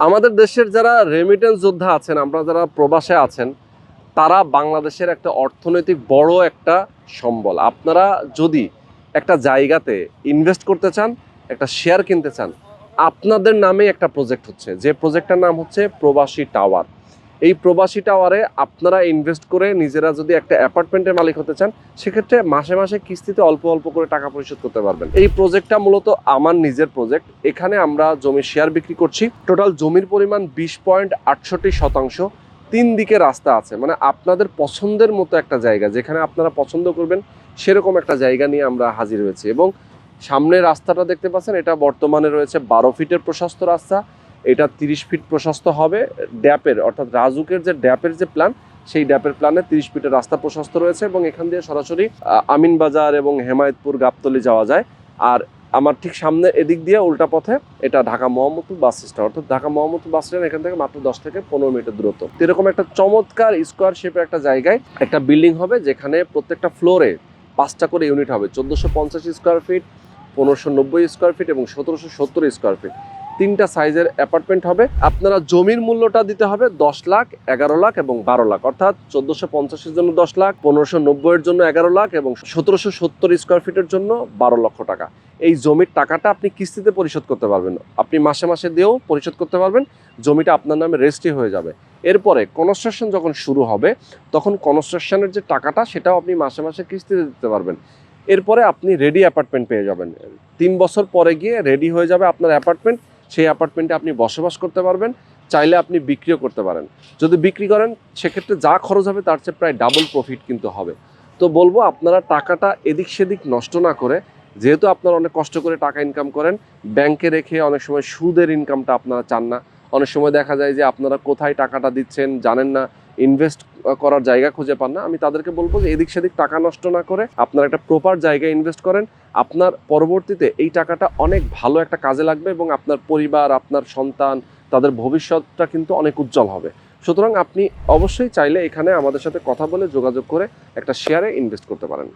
আমাদের দেশের যারা রেমিটেন্স যোদ্ধা আছেন, আমরা যারা প্রবাসে আছেন, তারা বাংলাদেশের একটা অর্থনৈতিক বড় একটা সম্বল। আপনারা যদি একটা জায়গাতে ইনভেস্ট করতে চান, একটা শেয়ার কিনতে চান, আপনাদের নামে একটা প্রজেক্ট হচ্ছে, যে প্রজেক্টটার নাম হচ্ছে প্রবাসী টাওয়ার। এই প্রবাসী টাওয়ারে আপনারা ইনভেস্ট করে নিজেরা যদি একটা অ্যাপার্টমেন্টের মালিক হতে চান, সেক্ষেত্রে মাসে মাসে কিস্তিতে অল্প অল্প করে টাকা পরিশোধ করতে পারবেন। এই প্রজেক্টটা মূলত আমার নিজের প্রজেক্ট। এখানে আমরা জমির শেয়ার বিক্রি করছি। টোটাল জমির পরিমাণ 20.68%। 3 দিকে রাস্তা আছে, মানে আপনাদের পছন্দের মতো একটা জায়গা, যেখানে আপনারা পছন্দ করবেন সেরকম একটা জায়গা নিয়ে আমরা হাজির হয়েছি। এবং সামনের রাস্তাটা দেখতে পাচ্ছেন, এটা বর্তমানে রয়েছে 12 ফিটের প্রশস্ত রাস্তা। এটা 30 ফিট প্রশস্ত হবে। ড্যাপের অর্থাৎ রাজুকের যে ড্যাপের যে প্ল্যান, সেই ড্যাপের প্ল্যানে 30 ফিটের রাস্তা প্রশস্ত রয়েছে এবং এখান দিয়ে সরাসরি আমিনবাজার এবং হেমায়েতপুর, গাবতলী যাওয়া যায়। আর আমার ঠিক সামনে এদিক দিয়ে উল্টা পথে এটা ঢাকা মোহাম্মদপুর বাস স্ট্যান্ড, অর্থাৎ ঢাকা মোহাম্মদপুর বাস স্ট্যান্ড এখান থেকে মাত্র 10 থেকে 15 মিনিটের দূরত্ব। এরকম একটা চমৎকার স্কোয়ার শেপের একটা জায়গায় একটা বিল্ডিং হবে, যেখানে প্রত্যেকটা ফ্লোরে 5টা করে ইউনিট হবে। 1450 স্কোয়ার ফিট, 1590 স্কোয়ার ফিট এবং 1770 স্কোয়ার ফিট। 3টা সাইজের অ্যাপার্টমেন্ট হবে। আপনারা জমির মূল্যটা দিতে হবে 10 লাখ, 11 লাখ এবং 12 লাখ, অর্থাৎ 1450-এর জন্য 10 লাখ, 1590-এর জন্য 11 লাখ এবং 1770 স্কোয়ার ফিটের জন্য 12 লক্ষ টাকা। এই জমির টাকাটা আপনি কিস্তিতে পরিশোধ করতে পারবেন, আপনি মাসে মাসে দিয়েও পরিশোধ করতে পারবেন। জমিটা আপনার নামে রেজিস্ট্রি হয়ে যাবে। এরপরে কনস্ট্রাকশন যখন শুরু হবে, তখন কনস্ট্রাকশনের যে টাকাটা, সেটাও আপনি মাসে মাসে কিস্তিতে দিতে পারবেন। এরপরে আপনি রেডি অ্যাপার্টমেন্ট পেয়ে যাবেন। 3 বছর পরে গিয়ে রেডি হয়ে যাবে আপনার অ্যাপার্টমেন্ট। সেই অ্যাপার্টমেন্টে আপনি বসবাস করতে পারবেন, চাইলে আপনি বিক্রিও করতে পারেন। যদি বিক্রি করেন, সেক্ষেত্রে যা খরচ হবে তার চেয়ে প্রায় ডাবল প্রফিট কিন্তু হবে। তো বলবো, আপনারা টাকাটা এদিক সেদিক নষ্ট না করে, যেহেতু আপনারা অনেক কষ্ট করে টাকা ইনকাম করেন, ব্যাংকে রেখে অনেক সময় সুদের ইনকামটা আপনারা চান না। অনেক সময় দেখা যায় যে আপনারা কোথায় টাকাটা দিচ্ছেন জানেন না, ইনভেস্ট করার জায়গা খুঁজে পান না। আমি তাদেরকে বলবো যে এদিক সেদিক টাকা নষ্ট না করে আপনারা একটা প্রপার জায়গায় ইনভেস্ট করেন। আপনার পরবর্তীতে এই টাকাটা অনেক ভালো একটা কাজে লাগবে এবং আপনার পরিবার, আপনার সন্তান, তাদের ভবিষ্যৎটা কিন্তু অনেক উজ্জ্বল হবে। সুতরাং আপনি অবশ্যই চাইলে এখানে আমাদের সাথে কথা বলে যোগাযোগ করে একটা শেয়ারে ইনভেস্ট করতে পারেন।